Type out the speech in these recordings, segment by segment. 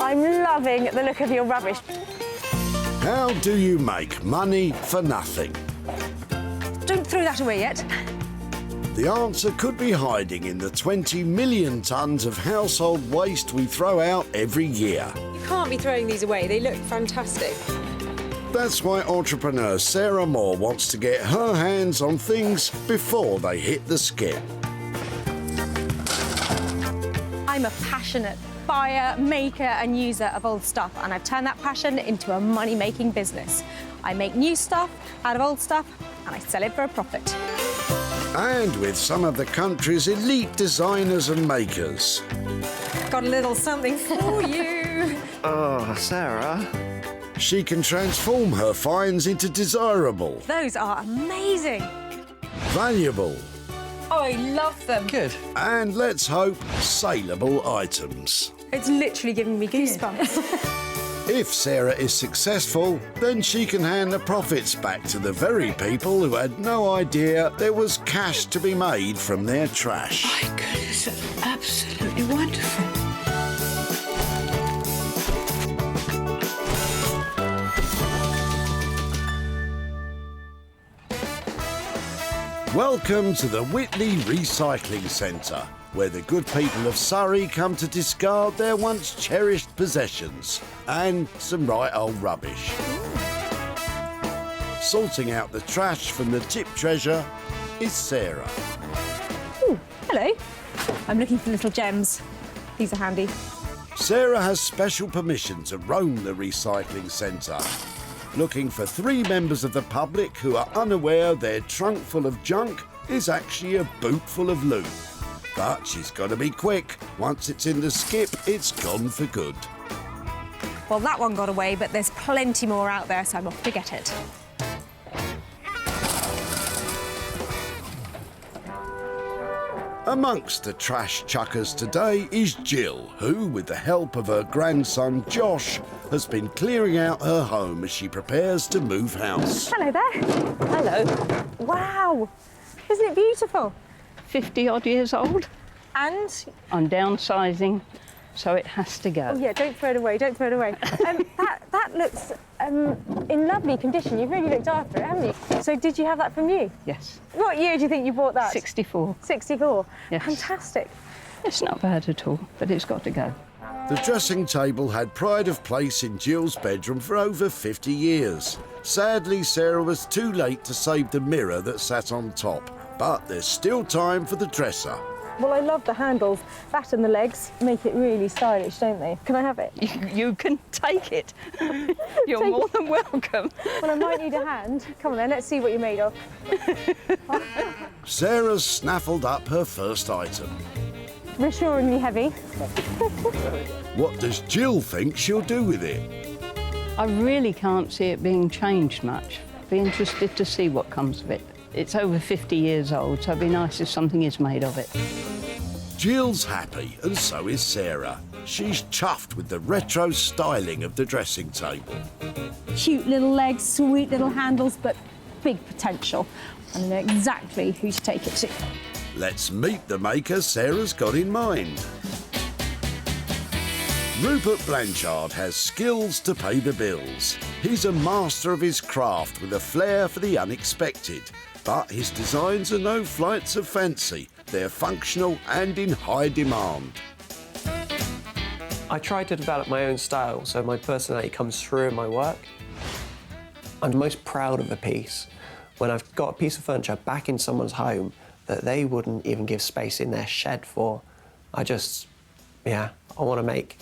I'm loving the look of your rubbish. How do you make money for nothing? Don't throw that away yet. The answer could be hiding in the 20 million tonnes of household waste we throw out every year. You can't be throwing these away. They look fantastic. That's why entrepreneur Sarah Moore wants to get her hands on things before they hit the skip. I'm a passionate buyer, maker and user of old stuff, and I've turned that passion into a money-making business. I make new stuff out of old stuff and I sell it for a profit. And with some of the country's elite designers and makers. Got a little something for you. Oh, Sarah. She can transform her finds into desirable, Those are amazing. valuable, Oh, I love them. Good. and let's hope, saleable items. It's literally giving me goosebumps. If Sarah is successful, then she can hand the profits back to the very people who had no idea there was cash to be made from their trash. My goodness, that's absolutely wonderful. Welcome to the Whitley Recycling Centre, where the good people of Surrey come to discard their once cherished possessions and some right old rubbish. Sorting out the trash from the tip treasure is Sarah. Ooh, hello. I'm looking for little gems. These are handy. Sarah has special permission to roam the recycling centre, looking for 3 members of the public who are unaware their trunk full of junk is actually a boot full of loot. But she's got to be quick. Once it's in the skip, it's gone for good. Well, that one got away, but there's plenty more out there, so I'm off to get it. Amongst the trash chuckers today is Jill, who, with the help of her grandson Josh, has been clearing out her home as she prepares to move house. Hello there. Hello. Wow. Isn't it beautiful? 50-odd years old. And, I'm downsizing, so it has to go. oh yeah, don't throw it away, don't throw it away. That looks in lovely condition. You've really looked after it, haven't you? So did you have that from you? Yes. What year do you think you bought that? 64. 64. Yes. Fantastic. It's not bad at all, but it's got to go. The dressing table had pride of place in Jill's bedroom for over 50 years. Sadly, Sarah was too late to save the mirror that sat on top, but there's still time for the dresser. Well, I love the handles. That and the legs make it really stylish, don't they? Can I have it? You can take it. You're more than welcome. Well, I might need a hand. Come on then, let's see what you're made of. Sarah's snaffled up her first item. Reassuringly heavy. What does Jill think she'll do with it? I really can't see it being changed much. Be interested to see what comes of it. It's over 50 years old, so it'd be nice if something is made of it. Jill's happy, and so is Sarah. She's chuffed with the retro styling of the dressing table. Cute little legs, sweet little handles, but big potential. I know exactly who to take it to. Let's meet the maker Sarah's got in mind. Rupert Blanchard has skills to pay the bills. He's a master of his craft with a flair for the unexpected. But his designs are no flights of fancy. They're functional and in high demand. I try to develop my own style, so my personality comes through in my work. I'm most proud of a piece when I've got a piece of furniture back in someone's home that they wouldn't even give space in their shed for. I want to make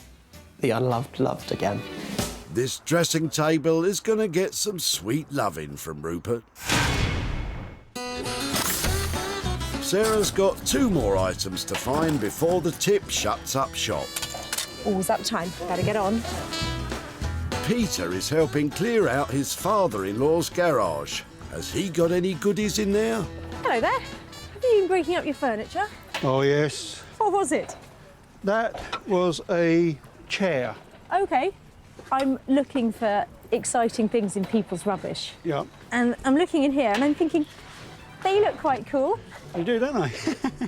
the unloved loved again. This dressing table is going to get some sweet loving from Rupert. Sarah's got 2 more items to find before the tip shuts up shop. Oh, is that time? Better get on. Peter is helping clear out his father-in-law's garage. Has he got any goodies in there? Hello there. Have you been breaking up your furniture? Oh, yes. What was it? That was a chair. OK. I'm looking for exciting things in people's rubbish. Yeah. And I'm looking in here and I'm thinking, They look quite cool. They do, don't they?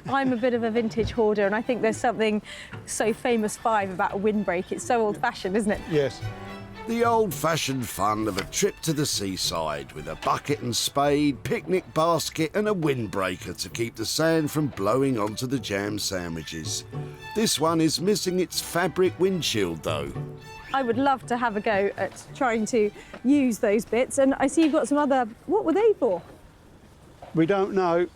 I'm a bit of a vintage hoarder, and I think there's something so famous about a windbreak. It's so old-fashioned, isn't it? Yes. The old-fashioned fun of a trip to the seaside with a bucket and spade, picnic basket and a windbreaker to keep the sand from blowing onto the jam sandwiches. This one is missing its fabric windshield though. I would love to have a go at trying to use those bits, and I see you've got some other... What were they for? We don't know.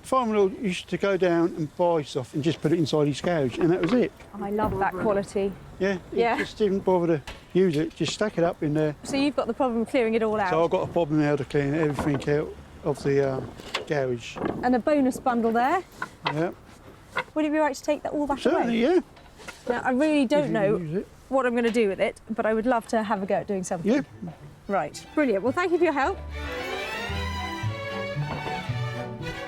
Father-in-law used to go down and buy stuff and just put it inside his garage, and that was it. I love that quality. Yeah, he Yeah. just didn't bother to use it, just stack it up in there. So you've got the problem of clearing it all out. So I've got a problem now to clean everything out of the garage. And a bonus bundle there. Yeah. Would it be right to take that all back Certainly, away? yeah. Now, I really If don't you know use it. what I'm going to do with it, but I would love to have a go at doing something. Yeah. Right. Brilliant. Well, thank you for your help.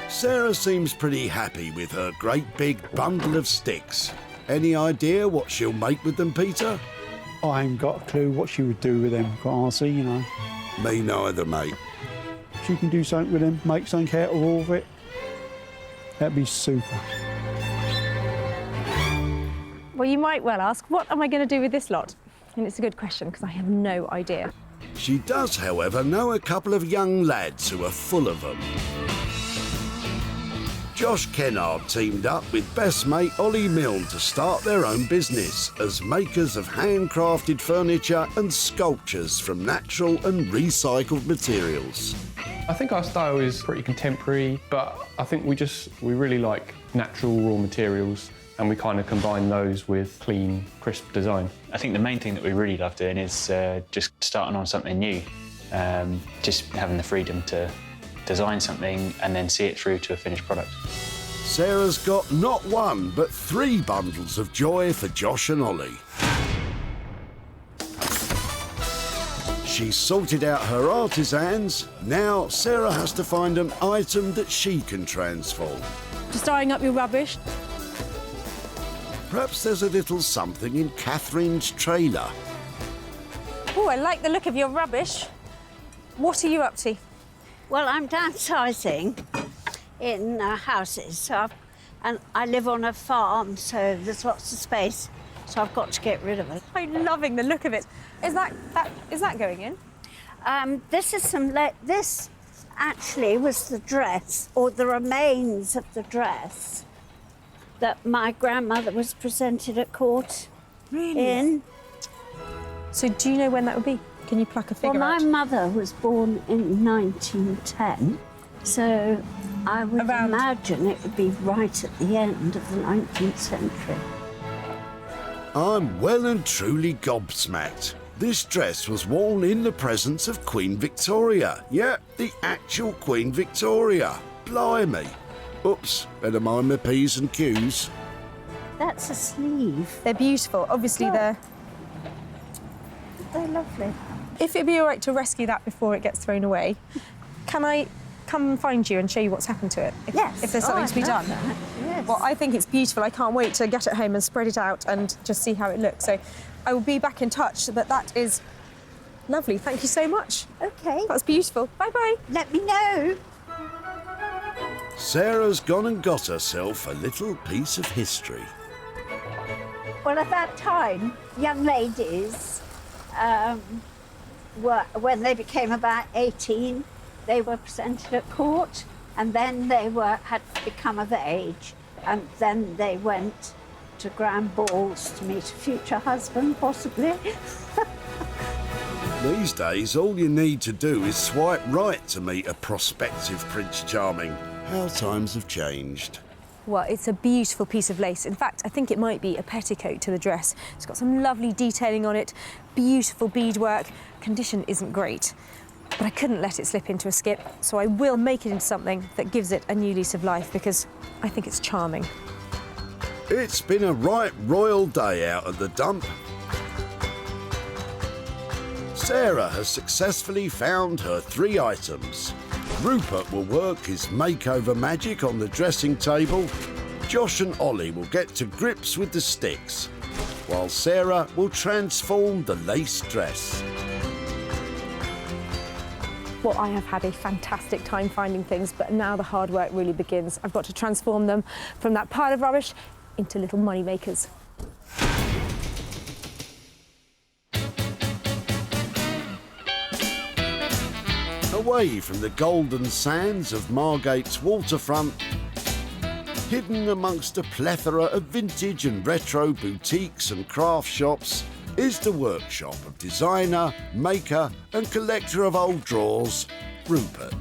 Sarah seems pretty happy with her great big bundle of sticks. Any idea what she'll make with them, Peter? I ain't got a clue what she would do with them, quite honestly, you know. Me neither, mate. She can do something with them, make something out of all of it. That'd be super. Well, you might well ask, what am I going to do with this lot? And it's a good question, because I have no idea. She does, however, know a couple of young lads who are full of them. Josh Kennard teamed up with best mate Ollie Milne to start their own business as makers of handcrafted furniture and sculptures from natural and recycled materials. I think our style is pretty contemporary, but I think we really like natural raw materials, and we kind of combine those with clean, crisp design. I think the main thing that we really love doing is just starting on something new, just having the freedom to design something and then see it through to a finished product. Sarah's got not one, but 3 bundles of joy for Josh and Ollie. She's sorted out her artisans. Now Sarah has to find an item that she can transform. Just eyeing up your rubbish. Perhaps there's a little something in Catherine's trailer. Oh, I like the look of your rubbish. What are you up to? Well, I'm downsizing in houses, and I live on a farm, so there's lots of space, so I've got to get rid of it. I'm loving the look of it. Is that going in? This is this actually was the dress, or the remains of the dress that my grandmother was presented at court in. So do you know when that would be? Can you pluck a figure Well, out? my mother was born in 1910, so I would imagine it would be right at the end of the 19th century. I'm well and truly gobsmacked. This dress was worn in the presence of Queen Victoria. Yeah, the actual Queen Victoria. Blimey. Oops, better mind my P's and Q's. That's a sleeve. They're beautiful. Obviously, They're lovely. If it'd be all right to rescue that before it gets thrown away, can I come and find you and show you what's happened to it? Yes. If there's something to be done. Yes. Well, I think it's beautiful. I can't wait to get it home and spread it out and just see how it looks. So I will be back in touch, but that is lovely. Thank you so much. Okay. That's beautiful. Bye-bye. Let me know. Sarah's gone and got herself a little piece of history. Well, at that time, young ladies when they became about 18, they were presented at court, and then they had become of age, and then they went to grand balls to meet a future husband, possibly. These days, all you need to do is swipe right to meet a prospective Prince Charming. How times have changed. Well, it's a beautiful piece of lace. In fact, I think it might be a petticoat to the dress. It's got some lovely detailing on it, beautiful beadwork. Condition isn't great, but I couldn't let it slip into a skip, so I will make it into something that gives it a new lease of life because I think it's charming. It's been a right royal day out at the dump. Sarah has successfully found her 3 items. Rupert will work his makeover magic on the dressing table. Josh and Ollie will get to grips with the sticks, while Sarah will transform the lace dress. Well, I have had a fantastic time finding things, but now the hard work really begins. I've got to transform them from that pile of rubbish into little money makers. Away from the golden sands of Margate's waterfront, hidden amongst a plethora of vintage and retro boutiques and craft shops, is the workshop of designer, maker and collector of old drawers, Rupert.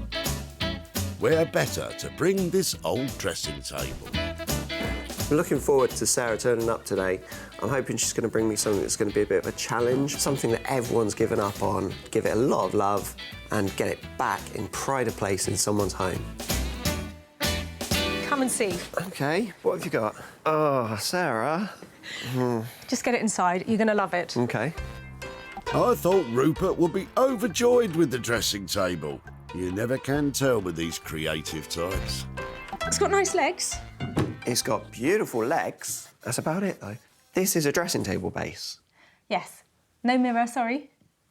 Where better to bring this old dressing table? I'm looking forward to Sarah turning up today. I'm hoping she's going to bring me something that's going to be a bit of a challenge, something that everyone's given up on, give it a lot of love and get it back in pride of place in someone's home. Come and see. OK, what have you got? Oh, Sarah. Just get it inside. You're going to love it. OK. I thought Rupert would be overjoyed with the dressing table. You never can tell with these creative types. It's got nice legs. It's got beautiful legs. That's about it, though. This is a dressing table base. Yes. No mirror, sorry.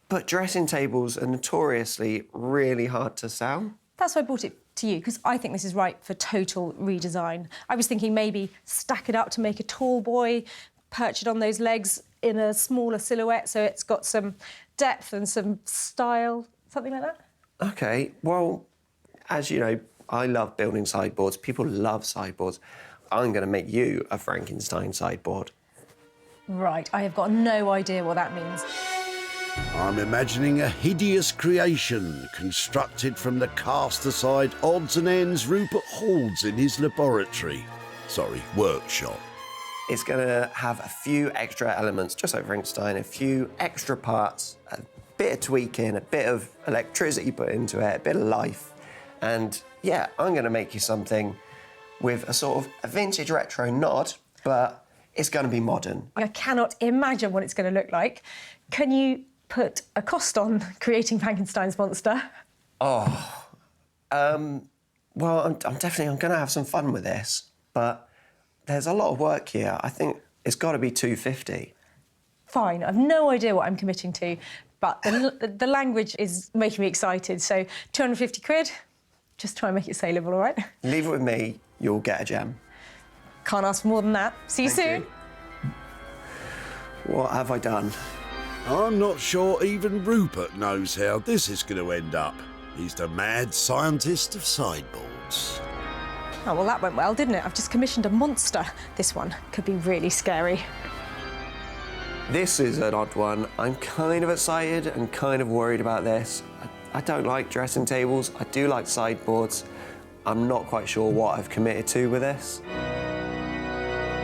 But dressing tables are notoriously really hard to sell. That's why I brought it to you, because I think this is right for total redesign. I was thinking maybe stack it up to make a tall boy, perch it on those legs in a smaller silhouette so it's got some depth and some style, something like that. OK, well, as you know, I love building sideboards. People love sideboards. I'm going to make you a Frankenstein sideboard. Right, I have got no idea what that means. I'm imagining a hideous creation constructed from the cast-aside odds and ends Rupert hoards in his laboratory. Sorry, workshop. It's going to have a few extra elements, just like Frankenstein, a few extra parts, a bit of tweaking, a bit of electricity put into it, a bit of life. And, yeah, I'm going to make you something with a sort of a vintage retro nod, but it's going to be modern. I cannot imagine what it's going to look like. Can you put a cost on creating Frankenstein's monster? Oh, well, I'm going to have some fun with this, but there's a lot of work here. I think it's got to be $250. Fine, I've no idea what I'm committing to, but the language is making me excited, so 250 quid, just try and make it saleable, all right? Leave it with me, you'll get a gem. Can't ask for more than that. See you soon. What have I done? I'm not sure even Rupert knows how this is going to end up. He's the mad scientist of sideboards. Oh, well, that went well, didn't it? I've just commissioned a monster. This one could be really scary. This is an odd one. I'm kind of excited and kind of worried about this. I don't like dressing tables. I do like sideboards. I'm not quite sure what I've committed to with this.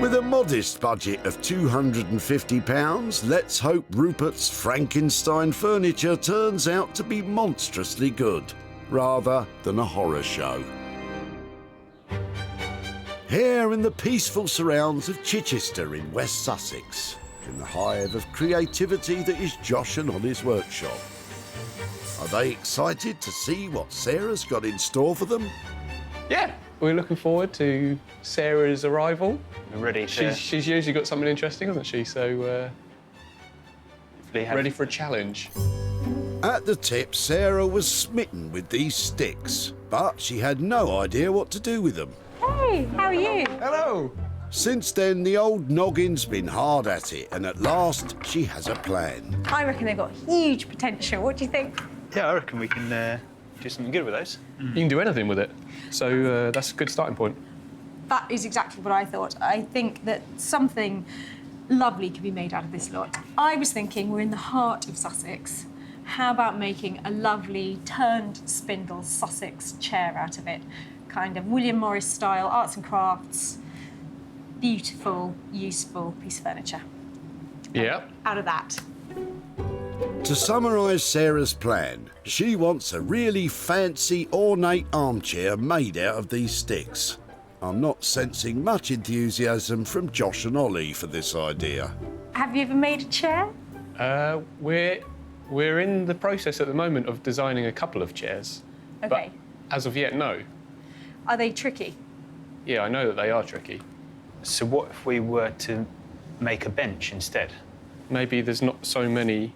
With a modest budget of £250, let's hope Rupert's Frankenstein furniture turns out to be monstrously good, rather than a horror show. Here in the peaceful surrounds of Chichester in West Sussex, in the hive of creativity that is Josh and Ollie's workshop. Are they excited to see what Sarah's got in store for them? Yeah, we're looking forward to Sarah's arrival. We're ready to... She's usually got something interesting, hasn't she? So, ready for a challenge. At the tip, Sarah was smitten with these sticks, but she had no idea what to do with them. Hey, how are you? Hello. Since then, the old noggin's been hard at it, and at last, she has a plan. I reckon they've got huge potential. What do you think? Yeah, I reckon we can do something good with those. You can do anything with it. So that's a good starting point. That is exactly what I thought. I think that something lovely could be made out of this lot. I was thinking we're in the heart of Sussex. How about making a lovely turned spindle Sussex chair out of it? Kind of William Morris style, arts and crafts. Beautiful, useful piece of furniture. Yeah. Out of that. To summarise Sarah's plan, she wants a really fancy, ornate armchair made out of these sticks. I'm not sensing much enthusiasm from Josh and Ollie for this idea. Have you ever made a chair? We're in the process at the moment of designing a couple of chairs. Okay. But as of yet, no. Are they tricky? Yeah, I know that they are tricky. So what if we were to make a bench instead? Maybe there's not so many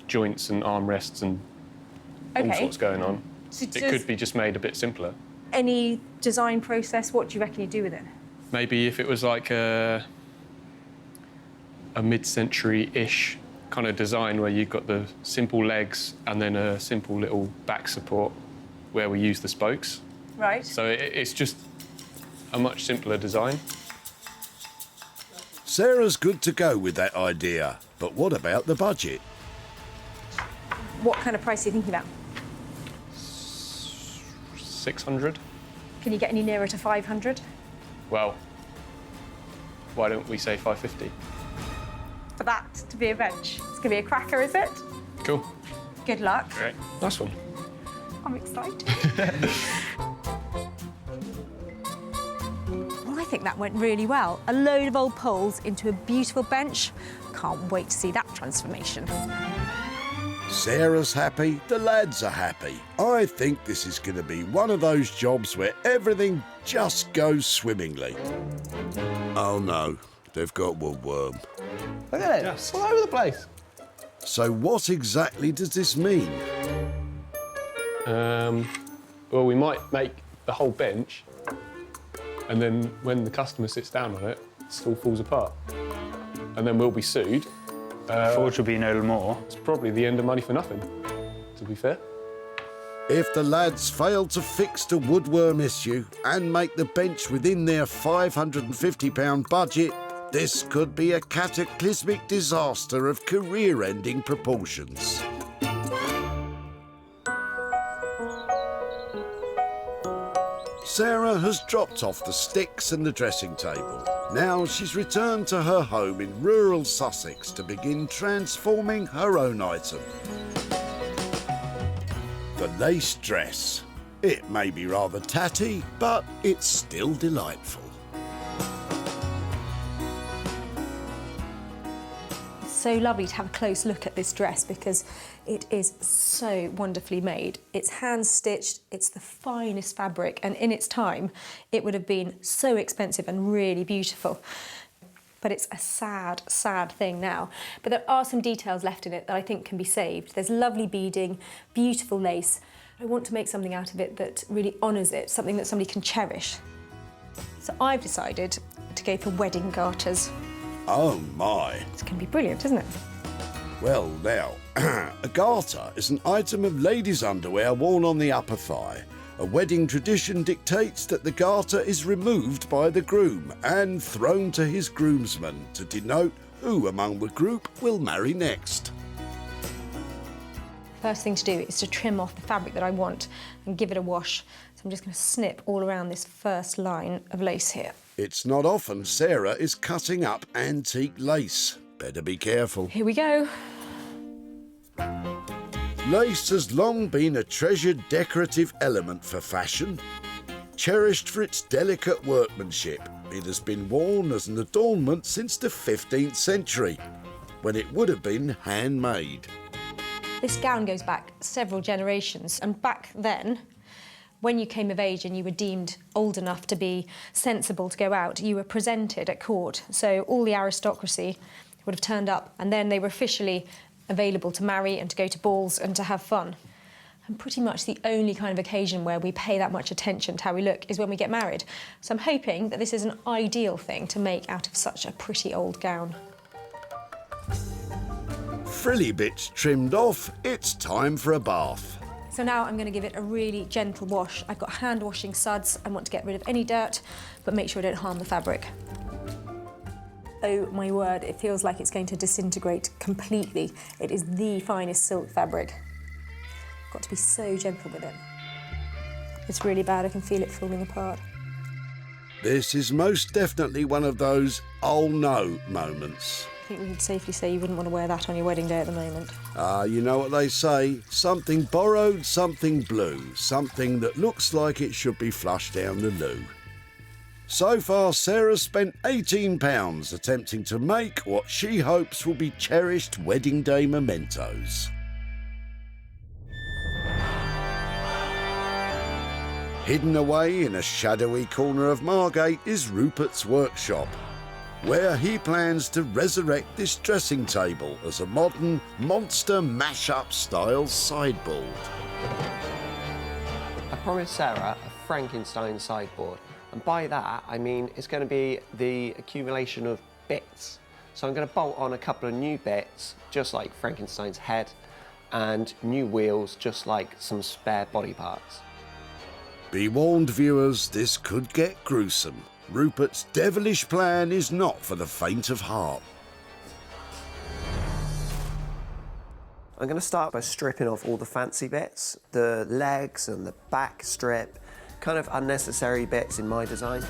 joints and armrests and all Okay. sorts going on. So It does could be just made a bit simpler. any design process, what do you reckon you do with it? Maybe if it was like a mid-century-ish kind of design where you've got the simple legs and then a simple little back support where we use the spokes. Right. So it's just a much simpler design. Sarah's good to go with that idea, but what about the budget? What kind of price are you thinking about? 600. Can you get any nearer to 500? Well, why don't we say 550? For that to be a bench. It's going to be a cracker, is it? Cool. Good luck. Great. Nice one. I'm excited. Well, I think that went really well. A load of old poles into a beautiful bench. Can't wait to see that transformation. Sarah's happy, the lads are happy. I think this is going to be one of those jobs where everything just goes swimmingly. Oh no, they've got woodworm. Look at it, it's all over the place. So what exactly does this mean? Well, we might make the whole bench, and then when the customer sits down on it, it all falls apart. And then we'll be sued. Forge will be no more. It's probably the end of money for nothing, to be fair. If the lads fail to fix the woodworm issue and make the bench within their £550 budget, this could be a cataclysmic disaster of career-ending proportions. Sarah has dropped off the sticks and the dressing table. Now she's returned to her home in rural Sussex to begin transforming her own item. The lace dress. It may be rather tatty, but it's still delightful. So lovely to have a close look at this dress because it is so wonderfully made. It's hand stitched, it's the finest fabric, and in its time it would have been so expensive and really beautiful. But it's a sad, sad thing now. But there are some details left in it that I think can be saved. There's lovely beading, beautiful lace. I want to make something out of it that really honours it, something that somebody can cherish. So I've decided to go for wedding garters. Oh my. It's going to be brilliant, isn't it? Well now, a garter is an item of ladies' underwear worn on the upper thigh. A wedding tradition dictates that the garter is removed by the groom and thrown to his groomsmen to denote who among the group will marry next. First thing to do is to trim off the fabric that I want and give it a wash. So I'm just going to snip all around this first line of lace here. It's not often Sarah is cutting up antique lace. Better be careful. Here we go. Lace has long been a treasured decorative element for fashion. Cherished for its delicate workmanship, it has been worn as an adornment since the 15th century, when it would have been handmade. This gown goes back several generations, and back then, when you came of age and you were deemed old enough to be sensible to go out, you were presented at court. So all the aristocracy would have turned up, and then they were officially available to marry and to go to balls and to have fun. And pretty much the only kind of occasion where we pay that much attention to how we look is when we get married. So I'm hoping that this is an ideal thing to make out of such a pretty old gown. Frilly bits trimmed off, it's time for a bath. So now I'm going to give it a really gentle wash. I've got hand washing suds. I want to get rid of any dirt, but make sure I don't harm the fabric. Oh my word, it feels like it's going to disintegrate completely. It is the finest silk fabric. Got to be so gentle with it. It's really bad, I can feel it falling apart. This is most definitely one of those oh no moments. I think we could safely say you wouldn't want to wear that on your wedding day at the moment. You know what they say, something borrowed, something blue, something that looks like it should be flushed down the loo. So far, Sarah's spent £18 attempting to make what she hopes will be cherished wedding day mementos. Hidden away in a shadowy corner of Margate is Rupert's workshop, where he plans to resurrect this dressing table as a modern monster mash-up style sideboard. promised Sarah a Frankenstein sideboard, and by that I mean it's going to be the accumulation of bits. So I'm going to bolt on a couple of new bits, just like Frankenstein's head, and new wheels, just like some spare body parts. Be warned, viewers, this could get gruesome. Rupert's devilish plan is not for the faint of heart. I'm going to start by stripping off all the fancy bits, the legs and the back strip, kind of unnecessary bits in my design.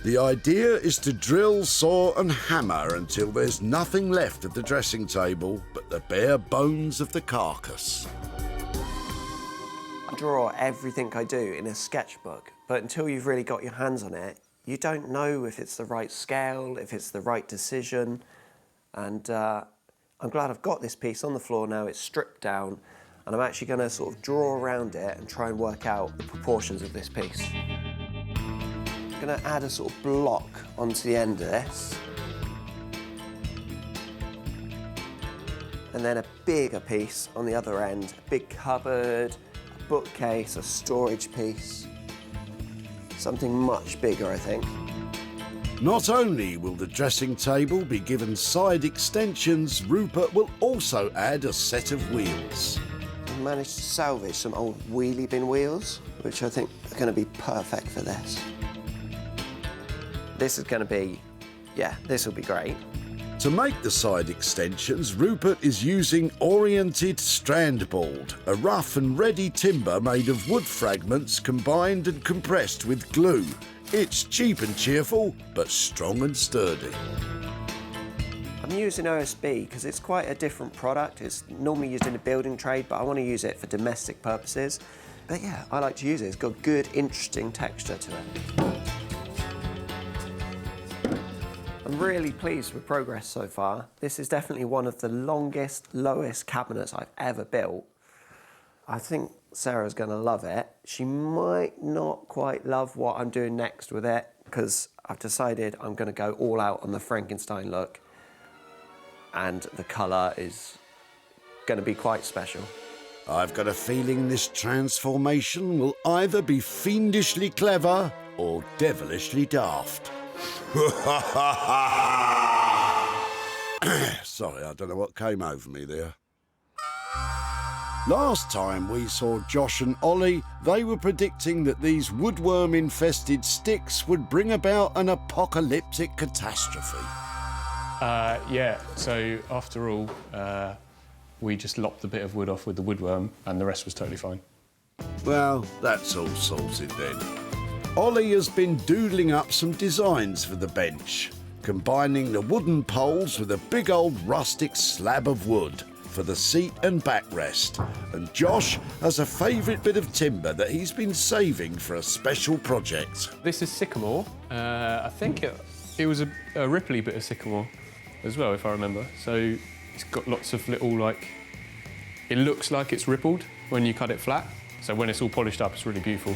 The idea is to drill, saw and hammer until there's nothing left of the dressing table but the bare bones of the carcass. I draw everything I do in a sketchbook, but until you've really got your hands on it, you don't know if it's the right scale, if it's the right decision. And I'm glad I've got this piece on the floor now, it's stripped down, and I'm actually going to sort of draw around it and try and work out the proportions of this piece. I'm going to add a sort of block onto the end of this. And then a bigger piece on the other end, a big cupboard, a bookcase, a storage piece. Something much bigger, I think. Not only will the dressing table be given side extensions, Rupert will also add a set of wheels. I managed to salvage some old wheelie bin wheels, which I think are going to be perfect for this. This is going to be, yeah, this will be great. To make the side extensions, Rupert is using oriented strand board, a rough and ready timber made of wood fragments combined and compressed with glue. It's cheap and cheerful, but strong and sturdy. I'm using OSB because it's quite a different product. It's normally used in the building trade, but I want to use it for domestic purposes. But yeah, I like to use it. It's got good, interesting texture to it. I'm really pleased with progress so far. This is definitely one of the longest, lowest cabinets I've ever built. I think Sarah's going to love it. She might not quite love what I'm doing next with it because I've decided I'm going to go all out on the Frankenstein look, and the colour is going to be quite special. I've got a feeling this transformation will either be fiendishly clever or devilishly daft. Sorry, I don't know what came over me there. Last time we saw Josh and Ollie, they were predicting that these woodworm-infested sticks would bring about an apocalyptic catastrophe. Yeah, so after all, we just lopped a bit of wood off with the woodworm and the rest was totally fine. Well, that's all sorted then. Ollie has been doodling up some designs for the bench, combining the wooden poles with a big old rustic slab of wood for the seat and backrest. And Josh has a favourite bit of timber that he's been saving for a special project. This is sycamore. I think it was a Ripley bit of sycamore as well, if I remember. So it's got lots of little, like, it looks like it's rippled when you cut it flat. So when it's all polished up, it's really beautiful.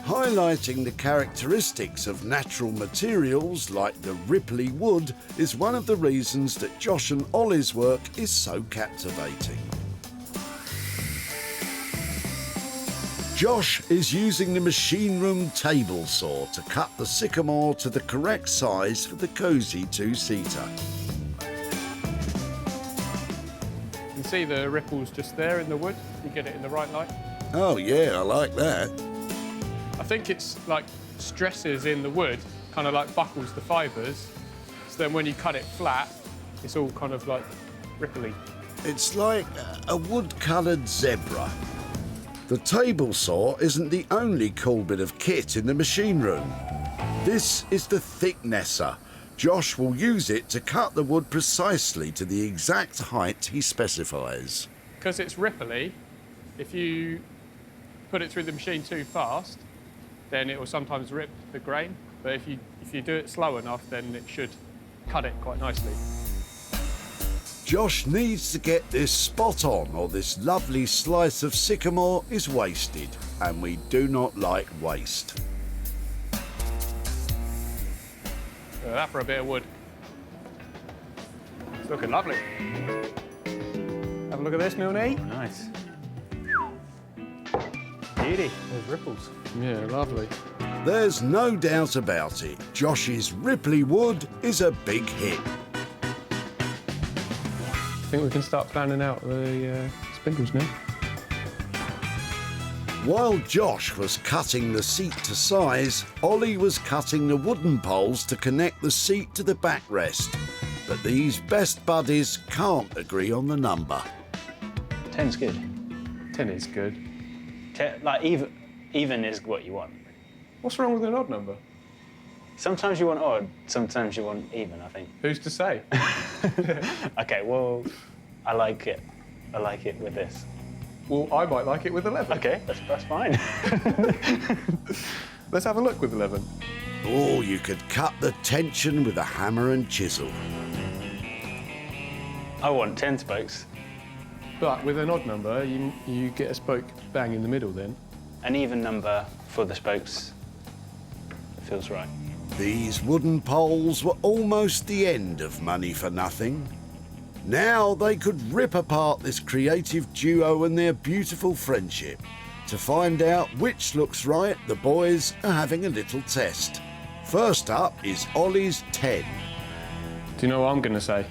Highlighting the characteristics of natural materials like the ripply wood is one of the reasons that Josh and Ollie's work is so captivating. Josh is using the machine room table saw to cut the sycamore to the correct size for the cosy two-seater. You can see the ripples just there in the wood. You get it in the right light. Oh yeah, I like that. I think it's like stresses in the wood, kind of like buckles the fibres. So then when you cut it flat, it's all kind of like ripply. It's like a wood-coloured zebra. The table saw isn't the only cool bit of kit in the machine room. This is the thicknesser. Josh will use it to cut the wood precisely to the exact height he specifies. Because it's ripply, if you put it through the machine too fast, then it will sometimes rip the grain. But if you do it slow enough, then it should cut it quite nicely. Josh needs to get this spot on, or this lovely slice of sycamore is wasted, and we do not like waste. That for a bit of wood. It's looking lovely. Have a look at this, Milne. Nice. Beauty. There's ripples. Yeah, lovely. There's no doubt about it. Josh's Ripley wood is a big hit. I think we can start planning out the spindles now. While Josh was cutting the seat to size, Ollie was cutting the wooden poles to connect the seat to the backrest. But these best buddies can't agree on the number. 10's good. 10 is good. Like, even is what you want. What's wrong with an odd number? Sometimes you want odd, sometimes you want even, I think. Who's to say? OK, well, I like it. I like it with this. Well, I might like it with 11. OK, that's fine. Let's have a look with 11. Or you could cut the tension with a hammer and chisel. I want 10 spokes. But with an odd number, you get a spoke bang in the middle then. An even number for the spokes feels right. These wooden poles were almost the end of money for nothing. Now they could rip apart this creative duo and their beautiful friendship. To find out which looks right, the boys are having a little test. First up is Ollie's 10. Do you know what I'm going to say?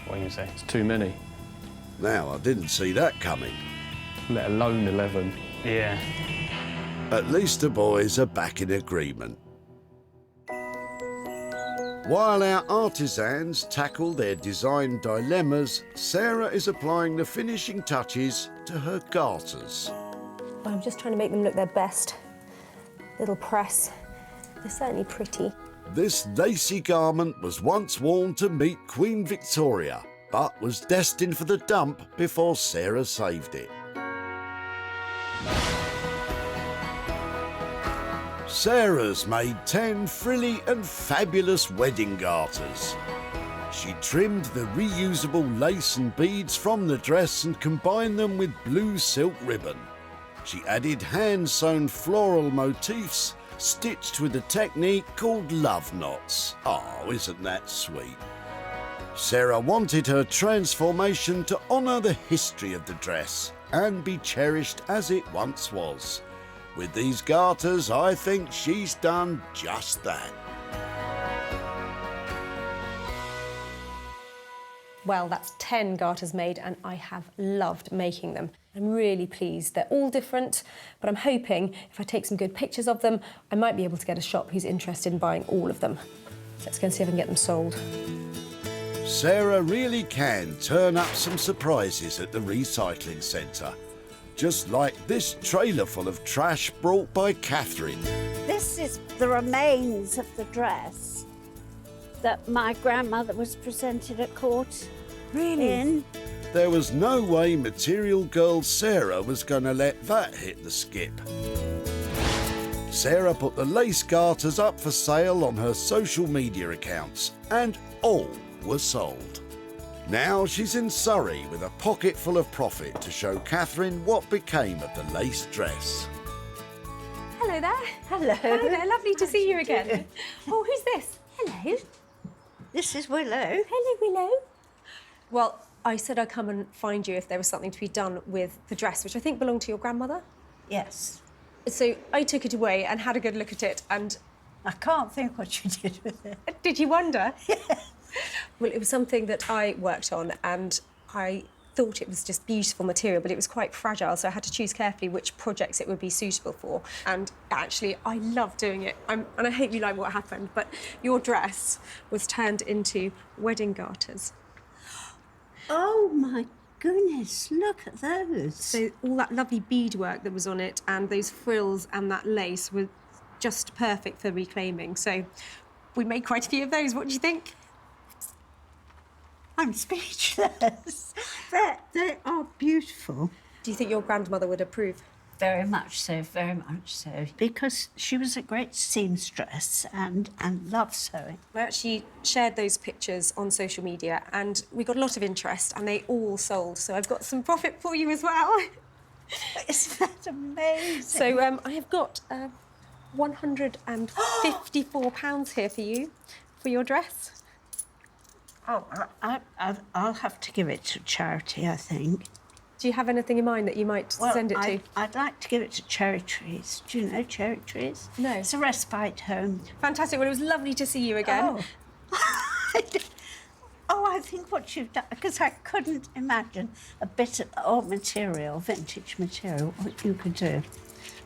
What are you going to say? It's too many. Now, I didn't see that coming. Let alone 11. Yeah. At least the boys are back in agreement. While our artisans tackle their design dilemmas, Sarah is applying the finishing touches to her garters. I'm just trying to make them look their best. Little press. They're certainly pretty. This lacy garment was once worn to meet Queen Victoria, but was destined for the dump before Sarah saved it. Sarah's made 10 frilly and fabulous wedding garters. She trimmed the reusable lace and beads from the dress and combined them with blue silk ribbon. She added hand-sewn floral motifs stitched with a technique called love knots. Oh, isn't that sweet? Sarah wanted her transformation to honour the history of the dress and be cherished as it once was. With these garters, I think she's done just that. Well, that's 10 garters made and I have loved making them. I'm really pleased. They're all different, but I'm hoping if I take some good pictures of them, I might be able to get a shop who's interested in buying all of them. So let's go and see if I can get them sold. Sarah really can turn up some surprises at the recycling centre. Just like this trailer full of trash brought by Catherine. This is the remains of the dress that my grandmother was presented at court in. There was no way material girl Sarah was going to let that hit the skip. Sarah put the lace garters up for sale on her social media accounts, and all were sold. Now she's in Surrey with a pocket full of profit to show Catherine what became of the lace dress. Hello there. Hello. Hello there, lovely to see you again. Oh, who's this? Hello. This is Willow. Hello, Willow. Well, I said I'd come and find you if there was something to be done with the dress, which I think belonged to your grandmother. Yes. So I took it away and had a good look at it, and I can't think what you did with it. did you wonder? Yes. Well, it was something that I worked on, and I thought it was just beautiful material, but it was quite fragile, so I had to choose carefully which projects it would be suitable for. And actually, I love doing it. And I hope you like what happened, but your dress was turned into wedding garters. Oh, my goodness, look at those. So all that lovely beadwork that was on it and those frills and that lace were just perfect for reclaiming. So we made quite a few of those. What do you think? I'm speechless. They are beautiful. Do you think your grandmother would approve? Very much so, very much so. Because she was a great seamstress and loved sewing. I actually shared those pictures on social media and we got a lot of interest and they all sold. So I've got some profit for you as well. Isn't that amazing? So I have got £154 here for you, for your dress. Oh, I'll have to give it to charity, I think. Do you have anything in mind that you might send it to? I'd like to give it to Cherry Trees. Do you know Cherry Trees? No. It's a respite home. Fantastic. Well, it was lovely to see you again. Oh. Oh, I think what you've done, because I couldn't imagine a bit of material, vintage material, what you could do.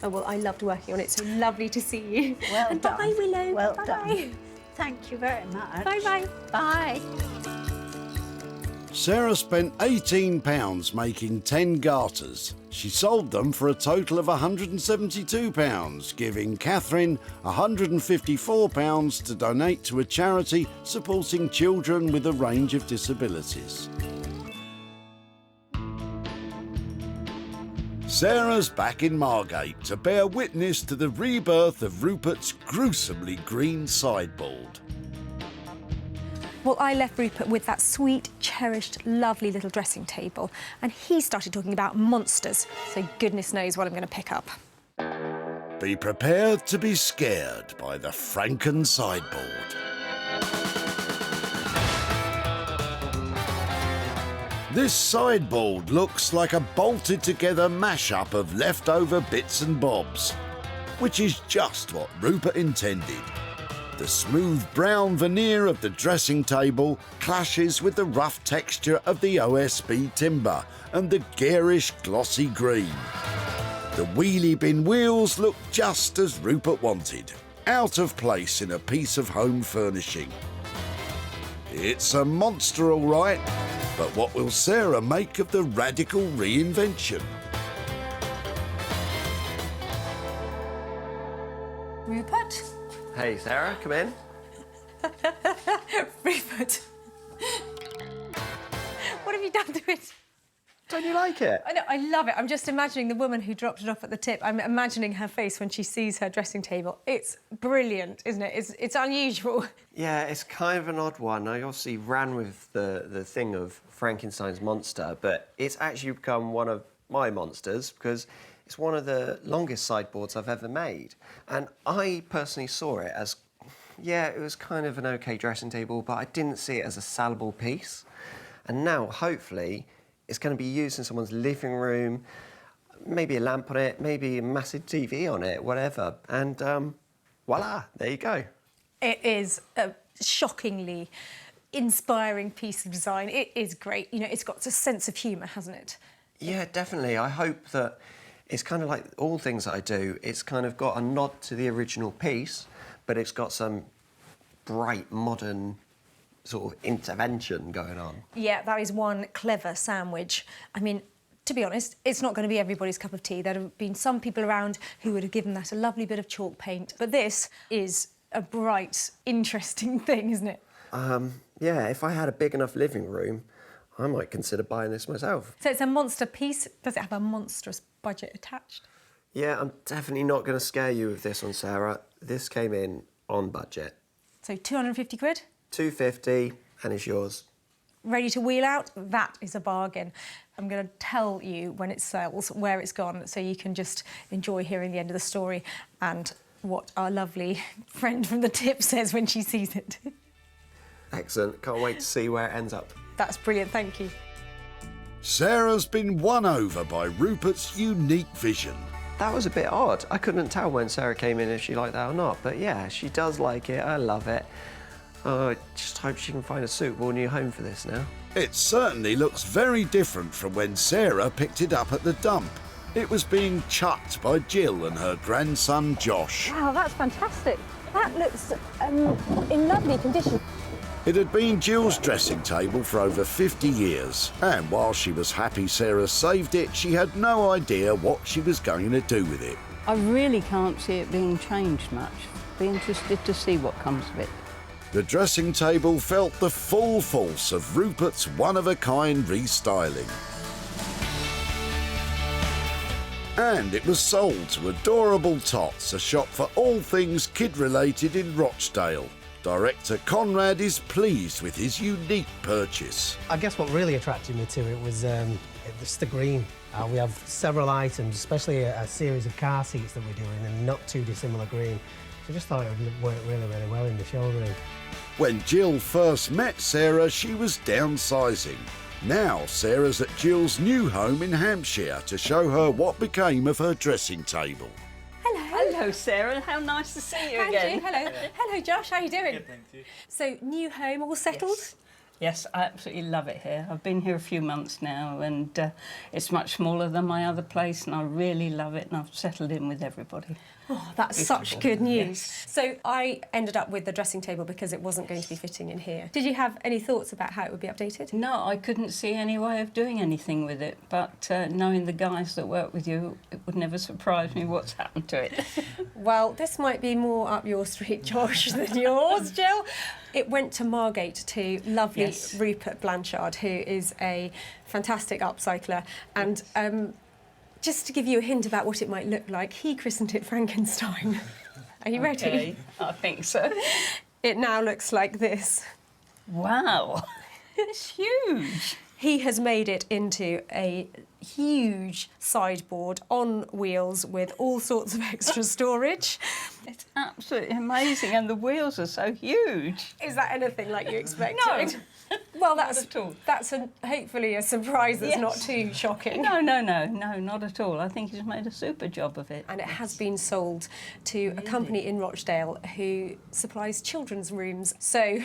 Oh, well, I loved working on it, so lovely to see you. Well and done. Bye, Willow. Well Bye. done. Thank you very much. Bye-bye. Bye. Sarah spent £18 making 10 garters. She sold them for a total of £172, giving Catherine £154 to donate to a charity supporting children with a range of disabilities. Sarah's back in Margate to bear witness to the rebirth of Rupert's gruesomely green sideboard. Well, I left Rupert with that sweet, cherished, lovely little dressing table, and he started talking about monsters, so goodness knows what I'm going to pick up. Be prepared to be scared by the Frankenstein sideboard. This sideboard looks like a bolted-together mashup of leftover bits and bobs, which is just what Rupert intended. The smooth brown veneer of the dressing table clashes with the rough texture of the OSB timber and the garish glossy green. The wheelie bin wheels look just as Rupert wanted, out of place in a piece of home furnishing. It's a monster, all right, but what will Sarah make of the radical reinvention? Rupert? Hey, Sarah, come in. Rupert. What have you done to it? Don't you like it? I know, I love it. I'm just imagining the woman who dropped it off at the tip. I'm imagining her face when she sees her dressing table. It's brilliant, isn't it? It's unusual. Yeah, it's kind of an odd one. I obviously ran with the thing of Frankenstein's monster, but it's actually become one of my monsters because it's one of the longest sideboards I've ever made. And I personally saw it as, yeah, it was kind of an okay dressing table, but I didn't see it as a sellable piece. And now, hopefully, it's going to be used in someone's living room, maybe a lamp on it, maybe a massive TV on it, whatever. And voila, there you go. It is a shockingly inspiring piece of design. It is great. You know, it's got a sense of humour, hasn't it? Yeah, definitely. I hope that it's kind of like all things that I do, it's kind of got a nod to the original piece, but it's got some bright, modern sort of intervention going on. Yeah, that is one clever sandwich. I mean, to be honest, it's not going to be everybody's cup of tea. There have been some people around who would have given that a lovely bit of chalk paint, but this is a bright, interesting thing, isn't it? Yeah, if I had a big enough living room, I might consider buying this myself. So it's a monster piece. Does it have a monstrous budget attached? Yeah, I'm definitely not going to scare you with this one, Sarah. This came in on budget. So 250 quid? 250, and it's yours. Ready to wheel out? That is a bargain. I'm going to tell you when it sells, where it's gone, so you can just enjoy hearing the end of the story and what our lovely friend from the tip says when she sees it. Excellent. Can't wait to see where it ends up. That's brilliant, thank you. Sarah's been won over by Rupert's unique vision. That was a bit odd. I couldn't tell when Sarah came in if she liked that or not, but yeah, she does like it. I love it. I just hope she can find a suitable new home for this now. It certainly looks very different from when Sarah picked it up at the dump. It was being chucked by Jill and her grandson Josh. Wow, that's fantastic. That looks in lovely condition. It had been Jill's dressing table for over 50 years, and while she was happy Sarah saved it, she had no idea what she was going to do with it. I really can't see it being changed much. Be interested to see what comes of it. The dressing table felt the full force of Rupert's one-of-a-kind restyling. And it was sold to Adorable Tots, a shop for all things kid-related in Rochdale. Director Conrad is pleased with his unique purchase. I guess what really attracted me to it was just the green. We have several items, especially a series of car seats that we're doing, and not too dissimilar green. So I just thought it would work really, really well in the showroom. When Jill first met Sarah, she was downsizing. Now Sarah's at Jill's new home in Hampshire to show her what became of her dressing table. Hello, Sarah. How nice to see you again. Hello. Hello, Josh. How are you doing? Good, thank you. So, new home, all settled? Yes, I absolutely love it here. I've been here a few months now, and it's much smaller than my other place, and I really love it, and I've settled in with everybody. Oh, that's such good news. Yes. So I ended up with the dressing table because it wasn't going to be fitting in here. Did you have any thoughts about how it would be updated? No, I couldn't see any way of doing anything with it, but knowing the guys that work with you, it would never surprise me what's happened to it. Well, this might be more up your street, Josh, than yours, Jill. It went to Margate to lovely Rupert Blanchard, who is a fantastic upcycler, and just to give you a hint about what it might look like, he christened it Frankenstein. Are you ready? Okay, I think so. It now looks like this. Wow, it's huge. He has made it into a huge sideboard on wheels with all sorts of extra storage. It's absolutely amazing, and the wheels are so huge. Is that anything like you expected? No. Well, that's not at all. That's hopefully a surprise that's not too shocking. No, not at all. I think he's made a super job of it. And it has been sold to a company in Rochdale who supplies children's rooms. So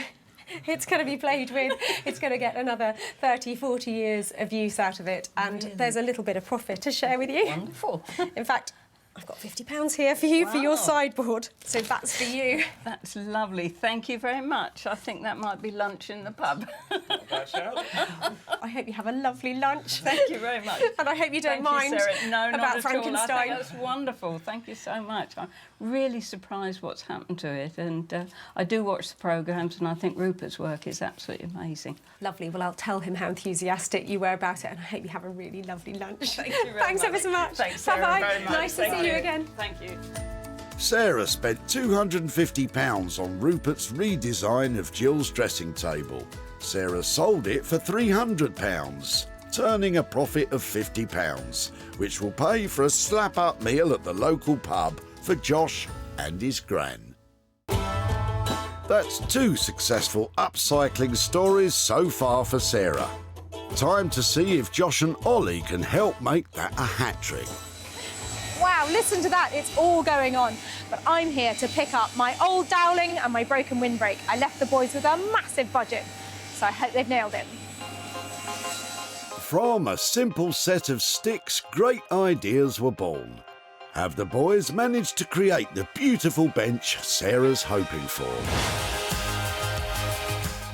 it's going to be played with. It's going to get another 30, 40 years of use out of it. And there's a little bit of profit to share with you. Wonderful. In fact, I've got £50 here for you for your sideboard. So that's for you. That's lovely. Thank you very much. I think that might be lunch in the pub. I hope you have a lovely lunch. Thank you very much. And I hope you don't mind about Frankenstein. I think that's wonderful. Thank you so much. I'm really surprised what's happened to it. And I do watch the programmes, and I think Rupert's work is absolutely amazing. Lovely. Well, I'll tell him how enthusiastic you were about it, and I hope you have a really lovely lunch. Thank you very much. Thanks ever so much. Thanks, Sarah, Bye-bye. very much. Nice to see you again. Thank you. Sarah spent £250 on Rupert's redesign of Jill's dressing table. Sarah sold it for £300, turning a profit of £50, which will pay for a slap-up meal at the local pub for Josh and his gran. That's 2 successful upcycling stories so far for Sarah. Time to see if Josh and Ollie can help make that a hat-trick. Wow, listen to that, it's all going on. But I'm here to pick up my old dowling and my broken windbreak. I left the boys with a massive budget, so I hope they've nailed it. From a simple set of sticks, great ideas were born. Have the boys managed to create the beautiful bench Sarah's hoping for?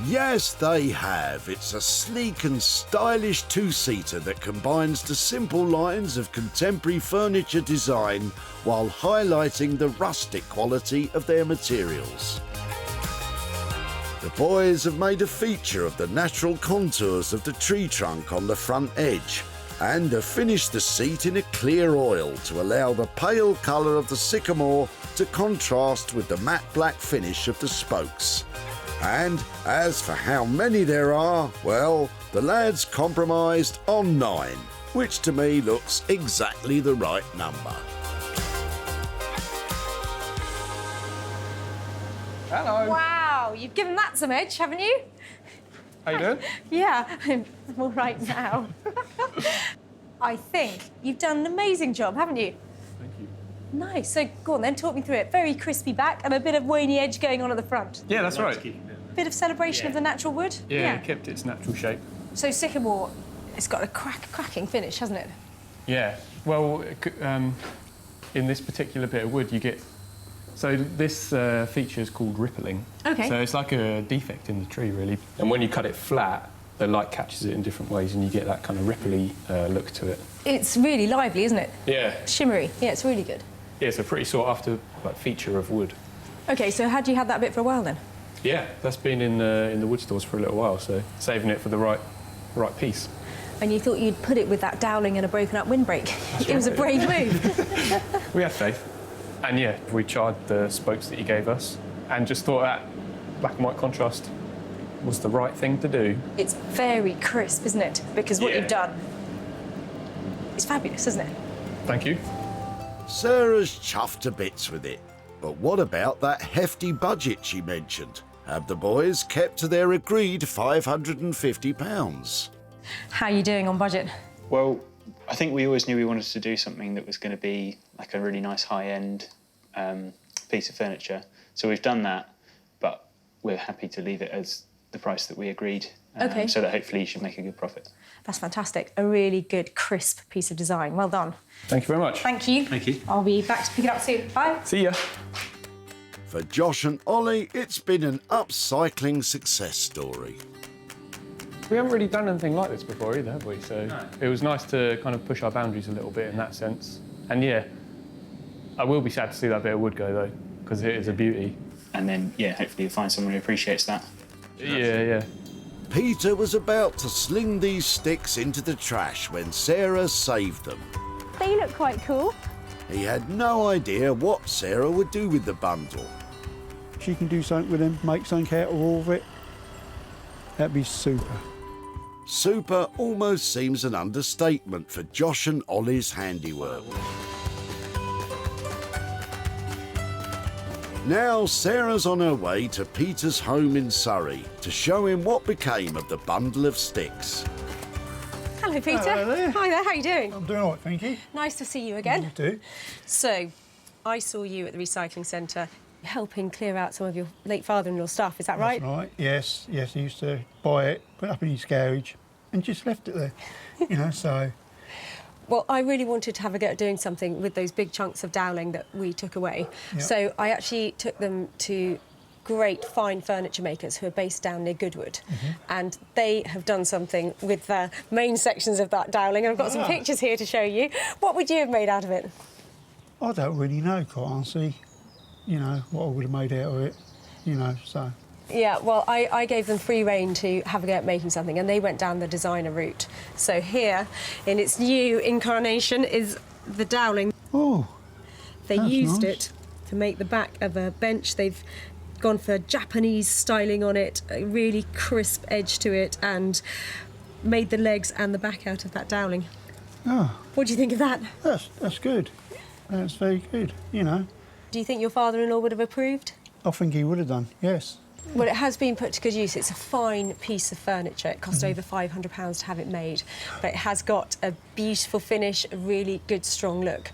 Yes, they have. It's a sleek and stylish two-seater that combines the simple lines of contemporary furniture design while highlighting the rustic quality of their materials. The boys have made a feature of the natural contours of the tree trunk on the front edge and have finished the seat in a clear oil to allow the pale colour of the sycamore to contrast with the matte black finish of the spokes. And as for how many there are, well, the lads compromised on 9, which to me looks exactly the right number. Hello. Wow, you've given that some edge, haven't you? How you doing? Yeah, I'm all right now. I think you've done an amazing job, haven't you? Thank you. Nice, so go on then, talk me through it. Very crispy back and a bit of winy edge going on at the front. Yeah, that's right. Bit of celebration of the natural wood? Yeah, it kept its natural shape. So sycamore, it's got a cracking finish, hasn't it? Yeah, well, in this particular bit of wood you get... So this feature is called rippling. Okay. So it's like a defect in the tree, really. And when you cut it flat, the light catches it in different ways and you get that kind of ripply look to it. It's really lively, isn't it? Yeah. Shimmery. Yeah, it's really good. Yeah, it's a pretty sought-after feature of wood. OK, so had you had that bit for a while then? Yeah, that's been in the wood stores for a little while, so saving it for the right piece. And you thought you'd put it with that dowling and a broken-up windbreak. It was a brave move. We had faith. And yeah, we charred the spokes that you gave us and just thought that black and white contrast was the right thing to do. It's very crisp, isn't it? Because what you've done is fabulous, isn't it? Thank you. Sarah's chuffed to bits with it. But what about that hefty budget she mentioned? Have the boys kept to their agreed £550? How are you doing on budget? Well, I think we always knew we wanted to do something that was going to be like a really nice high-end piece of furniture. So we've done that, but we're happy to leave it as the price that we agreed, Okay. so that hopefully you should make a good profit. That's fantastic. A really good, crisp piece of design. Well done. Thank you very much. Thank you. Thank you. I'll be back to pick it up soon. Bye. See ya. For Josh and Ollie, it's been an upcycling success story. We haven't really done anything like this before either, have we? So it was nice to kind of push our boundaries a little bit in that sense. And yeah, I will be sad to see that bit of wood go though, because it is a beauty. And then, yeah, hopefully you'll find someone who appreciates that. Yeah. Peter was about to sling these sticks into the trash when Sarah saved them. They look quite cool. He had no idea what Sarah would do with the bundle. She can do something with them, make something out of all of it. That'd be super. Super almost seems an understatement for Josh and Ollie's handiwork. Now Sarah's on her way to Peter's home in Surrey to show him what became of the bundle of sticks. Hello, Peter. Hello there. Hi there, how are you doing? I'm doing all right, thank you. Nice to see you again. You too. So, I saw you at the recycling centre helping clear out some of your late father-in-law's stuff, is that right? That's right, yes. He used to buy it, put it up in his garage and just left it there, you know, so... Well, I really wanted to have a go at doing something with those big chunks of dowling that we took away. Yep. So I actually took them to great fine furniture makers who are based down near Goodwood. And they have done something with the main sections of that dowling. I've got some pictures here to show you. What would you have made out of it? I don't really know, quite honestly, you know, what I would have made out of it, you know, so... Yeah, well, I gave them free rein to have a go at making something, and they went down the designer route. So here, in its new incarnation, is the dowling. Oh, They that's used nice. it to make the back of a bench. They've gone for Japanese styling on it, a really crisp edge to it, and made the legs and the back out of that dowling. Oh, What do you think of that? that's good. That's very good, you know. Do you think your father-in-law would have approved? I think he would have done, yes. Well, it has been put to good use. It's a fine piece of furniture. It cost over £500 to have it made, but it has got a beautiful finish, a really good, strong look.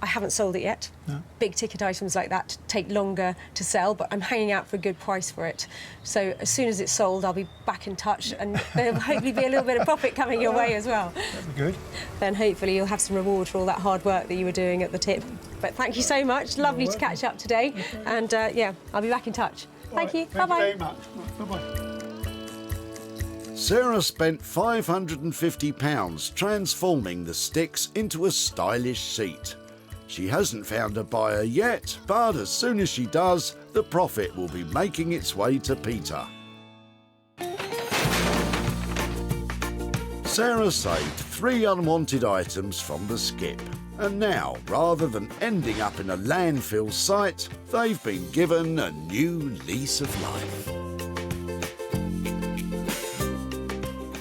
I haven't sold it yet. No. Big ticket items like that take longer to sell, but I'm hanging out for a good price for it. So as soon as it's sold, I'll be back in touch, and there'll hopefully be a little bit of profit coming your way as well. That'd be good. Then hopefully you'll have some reward for all that hard work that you were doing at the tip. But thank you so much. Lovely to catch up today. And yeah, I'll be back in touch. Thank you. Thank Bye-bye. you very much. Bye-bye. Sarah spent £550 transforming the sticks into a stylish seat. She hasn't found a buyer yet, but as soon as she does, the profit will be making its way to Peter. Sarah saved 3 unwanted items from the skip, and now, rather than ending up in a landfill site, they've been given a new lease of life.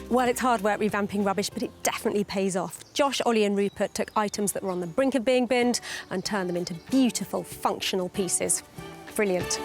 Well, it's hard work revamping rubbish, but it definitely pays off. Josh, Ollie and Rupert took items that were on the brink of being binned and turned them into beautiful, functional pieces. Brilliant.